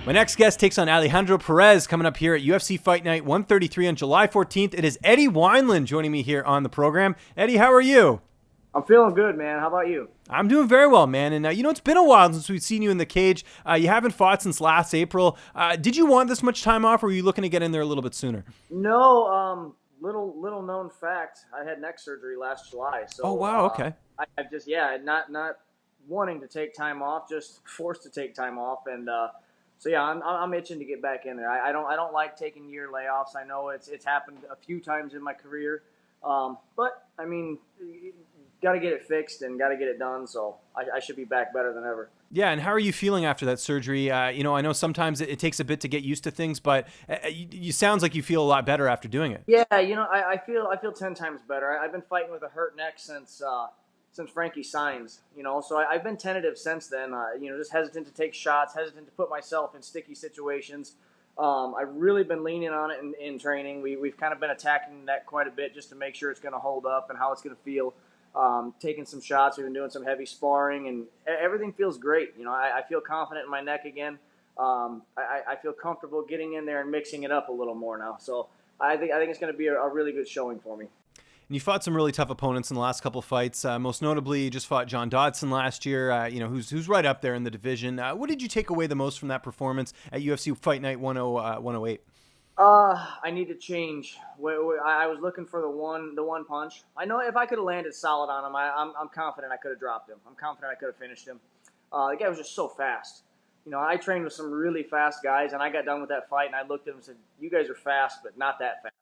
My next guest takes on Alejandro Perez coming up here at UFC Fight Night 133 on July 14th. It is Eddie Wineland joining me here on the program. Eddie, how are you? I'm feeling good, man. How about you? I'm doing very well, man. And, it's been a while since we've seen you in the cage. You haven't fought since last April. Did you want this much time off, or were you looking to get in there a little bit sooner? No, little known fact. I had neck surgery last July. So, oh, wow, okay. I just, not wanting to take time off, just forced to take time off. And so, yeah, I'm itching to get back in there. I don't like taking year layoffs. I know it's happened a few times in my career. But, I mean, got to get it fixed and got to get it done, so I should be back better than ever. Yeah, and how are you feeling after that surgery? I know sometimes it takes a bit to get used to things, but you sounds like you feel a lot better after doing it. Yeah, I feel 10 times better. I've been fighting with a hurt neck since Frankie signs, so I've been tentative since then, just hesitant to take shots, hesitant to put myself in sticky situations. I've really been leaning on it in training. We've kind of been attacking that quite a bit just to make sure it's going to hold up and how it's going to feel. Taking some shots, we've been doing some heavy sparring, and everything feels great. I feel confident in my neck again. I feel comfortable getting in there and mixing it up a little more now. So I think it's going to be a really good showing for me. And you fought some really tough opponents in the last couple of fights. Most notably, you just fought John Dodson last year, who's right up there in the division. What did you take away the most from that performance at UFC Fight Night 108? I need to change. I was looking for the one punch. I know if I could have landed solid on him, I'm confident I could have dropped him. I'm confident I could have finished him. The guy was just so fast. I trained with some really fast guys, and I got done with that fight, and I looked at him and said, "You guys are fast, but not that fast."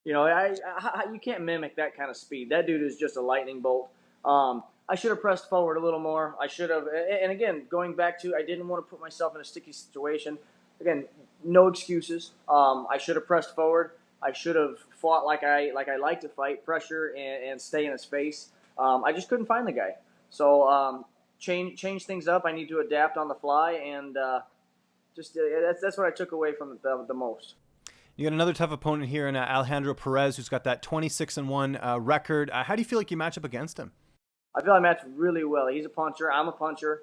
You can't mimic that kind of speed. That dude is just a lightning bolt. I should have pressed forward a little more. I should have, and again, going back to, I didn't want to put myself in a sticky situation. Again, no excuses. I should have pressed forward. I should have fought like I like to fight, pressure and stay in his face. I just couldn't find the guy. So change things up. I need to adapt on the fly, and that's what I took away from the most. You got another tough opponent here in Alejandro Perez, who's got that 26-1 record. How do you feel like you match up against him? I feel I match really well. He's a puncher. I'm a puncher.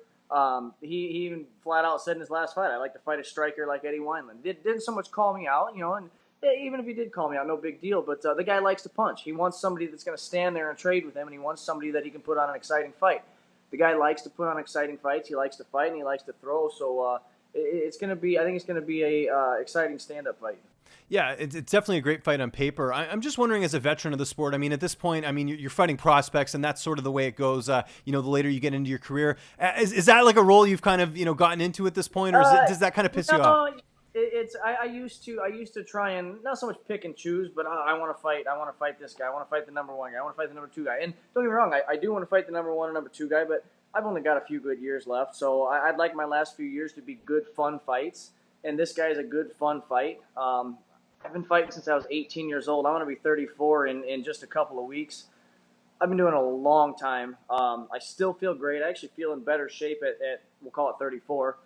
He even flat out said in his last fight, "I like to fight a striker like Eddie Wineland." Didn't so much call me out, and even if he did call me out, no big deal. But the guy likes to punch. He wants somebody that's going to stand there and trade with him, and he wants somebody that he can put on an exciting fight. The guy likes to put on exciting fights. He likes to fight, and he likes to throw. So it's going to be, I think it's going to be a exciting stand-up fight. Yeah, it's definitely a great fight on paper. I'm just wondering, as a veteran of the sport, at this point, you're fighting prospects, and that's sort of the way it goes, the later you get into your career. Is that like a role you've kind of, gotten into at this point, or does that kind of piss you off? I used to try and not so much pick and choose, but I want to fight this guy. I want to fight the number one guy. I want to fight the number two guy. And don't get me wrong, I do want to fight the number one and number two guy, but I've only got a few good years left, so I'd like my last few years to be good, fun fights, and this guy is a good, fun fight. I've been fighting since I was 18 years old. I'm going to be 34 in just a couple of weeks. I've been doing it a long time. I still feel great. I actually feel in better shape at we'll call it 34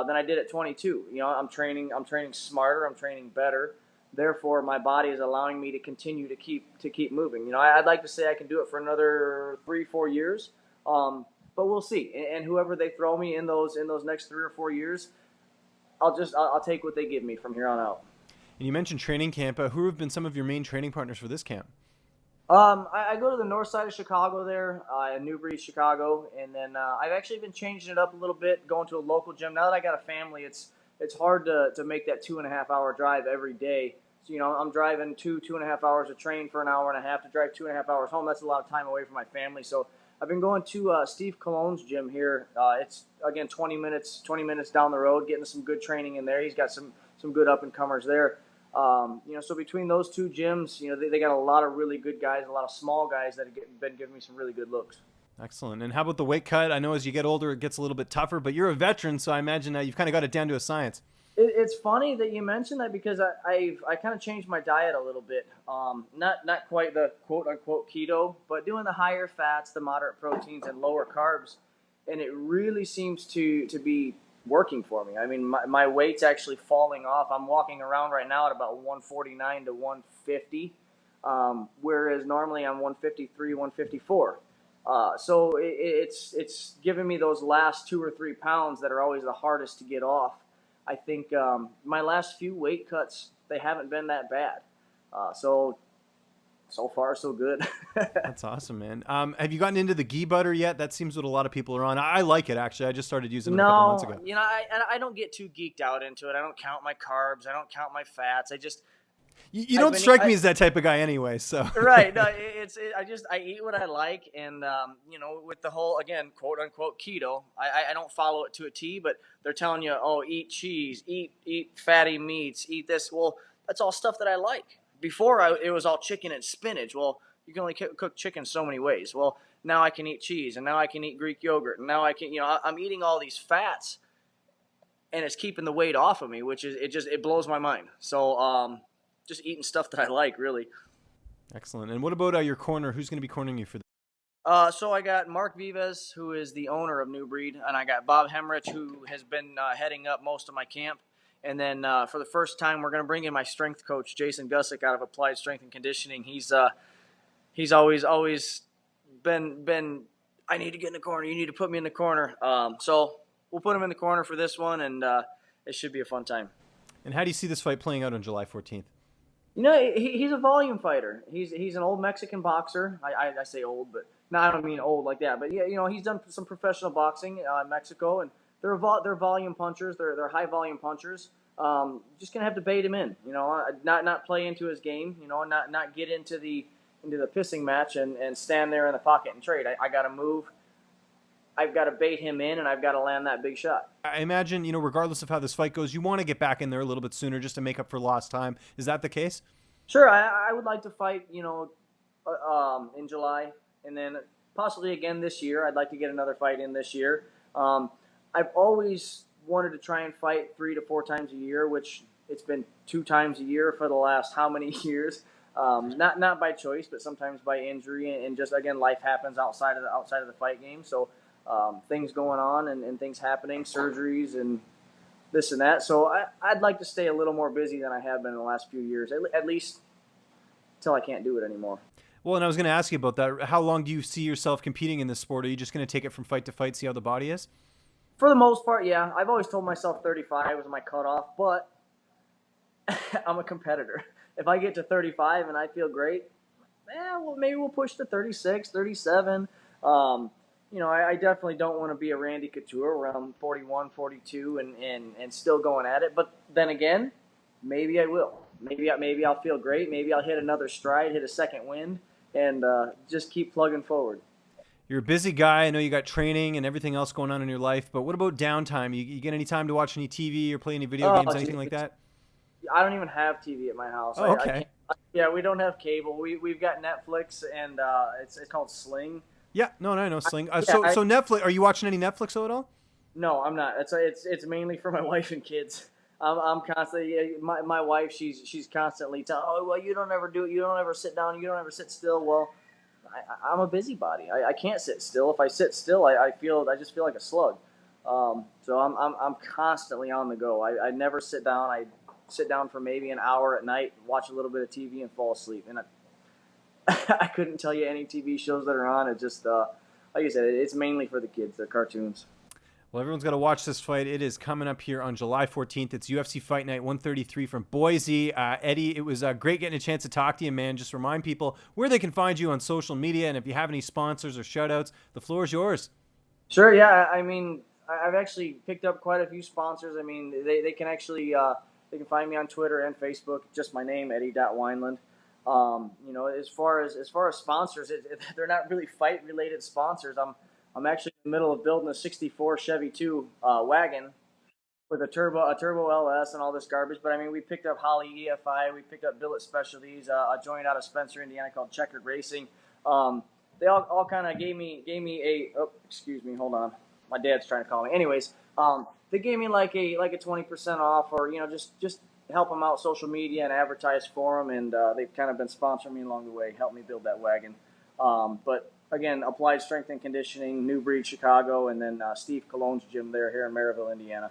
than I did at 22. I'm training smarter. I'm training better. Therefore, my body is allowing me to continue to keep moving. I'd like to say I can do it for another 3-4 years, but we'll see. And whoever they throw me in those next 3 or 4 years, I'll take what they give me from here on out. And you mentioned training camp. Who have been some of your main training partners for this camp? I go to the north side of Chicago there, in New Breeze, Chicago, and then I've actually been changing it up a little bit, going to a local gym. Now that I got a family, it's hard to make that 2.5-hour drive every day. So, I'm driving 2.5 hours to train for an hour and a half to drive 2.5 hours home. That's a lot of time away from my family. So I've been going to Steve Cologne's gym here. It's, again, 20 minutes down the road, getting some good training in there. He's got some good up-and-comers there. So between those two gyms, they got a lot of really good guys, a lot of small guys that have been giving me some really good looks. Excellent. And how about the weight cut? I know as you get older, it gets a little bit tougher, but you're a veteran, so I imagine you've kind of got it down to a science. It's funny that you mentioned that because I kind of changed my diet a little bit. Not quite the quote-unquote keto, but doing the higher fats, the moderate proteins, and lower carbs. And it really seems to be working for me. My weight's actually falling off. I'm walking around right now at about 149 to 150, whereas normally I'm 153, 154. So it's giving me those last 2 or 3 pounds that are always the hardest to get off. I think my last few weight cuts, they haven't been that bad. So far, so good. That's awesome, man. Have you gotten into the ghee butter yet? That seems what a lot of people are on. I like it, actually. I just started using it a couple months No, ago. I don't get too geeked out into it. I don't count my carbs. I don't count my fats. You don't strike me as that type of guy anyway, so. Right. No, I eat what I like, and with the whole, again, quote unquote keto, I don't follow it to a T, but they're telling you, oh, eat cheese, eat fatty meats, eat this. Well, that's all stuff that I like. Before it was all chicken and spinach. Well, you can only cook chicken so many ways. Well, now I can eat cheese, and now I can eat Greek yogurt, and now I can, I'm eating all these fats, and it's keeping the weight off of me, which is it blows my mind. So just eating stuff that I like, really. Excellent. And what about your corner? Who's going to be cornering you for this? So I got Mark Vives, who is the owner of New Breed, and I got Bob Hemrich, who has been heading up most of my camp. And then for the first time, we're going to bring in my strength coach, Jason Gusick, out of Applied Strength and Conditioning. He's always been. I need to get in the corner. You need to put me in the corner. So we'll put him in the corner for this one, and it should be a fun time. And how do you see this fight playing out on July 14th? He's a volume fighter. He's an old Mexican boxer. I say old, but no, I don't mean old like that. But yeah, he's done some professional boxing in Mexico, and they're volume punchers. They're high volume punchers. Just gonna have to bait him in. Not play into his game. Not get into the pissing match and stand there in the pocket and trade. I got to move. I've got to bait him in, and I've got to land that big shot. I imagine, regardless of how this fight goes, you want to get back in there a little bit sooner just to make up for lost time. Is that the case? Sure, I would like to fight, in July, and then possibly again this year. I'd like to get another fight in this year. I've always wanted to try and fight 3 to 4 times a year, which it's been 2 times a year for the last how many years? Not by choice, but sometimes by injury, and just again life happens outside of the fight game. So things going on and things happening, surgeries and this and that. So I'd like to stay a little more busy than I have been in the last few years, at least until I can't do it anymore. Well, and I was going to ask you about that. How long do you see yourself competing in this sport? Are you just going to take it from fight to fight, see how the body is? For the most part, yeah. I've always told myself 35 was my cutoff, but I'm a competitor. If I get to 35 and I feel great, well, maybe we'll push to 36, 37. I definitely don't want to be a Randy Couture around 41, 42 and still going at it. But then again, maybe I will. Maybe I'll feel great. Maybe I'll hit another stride, hit a second wind, and just keep plugging forward. You're a busy guy. I know you got training and everything else going on in your life, but what about downtime? You get any time to watch any TV or play any video games, anything like that? I don't even have TV at my house. Oh, okay. Yeah, we don't have cable. We've got Netflix, and it's called Sling. Yeah, no, I know Sling. So Netflix. Are you watching any Netflix at all? No, I'm not. It's mainly for my wife and kids. I'm constantly my wife. She's constantly telling, oh well, you don't ever do it. You don't ever sit down. You don't ever sit still. Well, I'm a busybody. I can't sit still. If I sit still, I just feel like a slug. So I'm constantly on the go. I never sit down. I sit down for maybe an hour at night, watch a little bit of TV, and fall asleep. And I couldn't tell you any TV shows that are on. It's just like I said, it's mainly for the kids. They're cartoons. Well, everyone's got to watch this fight. It is coming up here on July 14th. It's UFC Fight Night 133 from Boise. Eddie, it was great getting a chance to talk to you, man. Just remind people where they can find you on social media, and if you have any sponsors or shout-outs, the floor is yours. Sure, yeah. I mean, I've actually picked up quite a few sponsors. I mean, they can actually they can find me on Twitter and Facebook, just my name, Eddie.Wineland. As far as sponsors, they're not really fight-related sponsors. I'm actually in the middle of building a 64 Chevy 2 wagon with a turbo LS and all this garbage. But I mean, we picked up Holly EFI, we picked up Billet Specialties, a joint out of Spencer, Indiana called Checkered Racing. They all kind of gave me a. Oh, excuse me, hold on. My dad's trying to call me. Anyways, they gave me like a 20% off, or just help them out social media and advertise for them, and they've kind of been sponsoring me along the way, help me build that wagon. But again, Applied Strength and Conditioning, New Breed, Chicago, and then Steve Cologne's gym there here in Maryville, Indiana.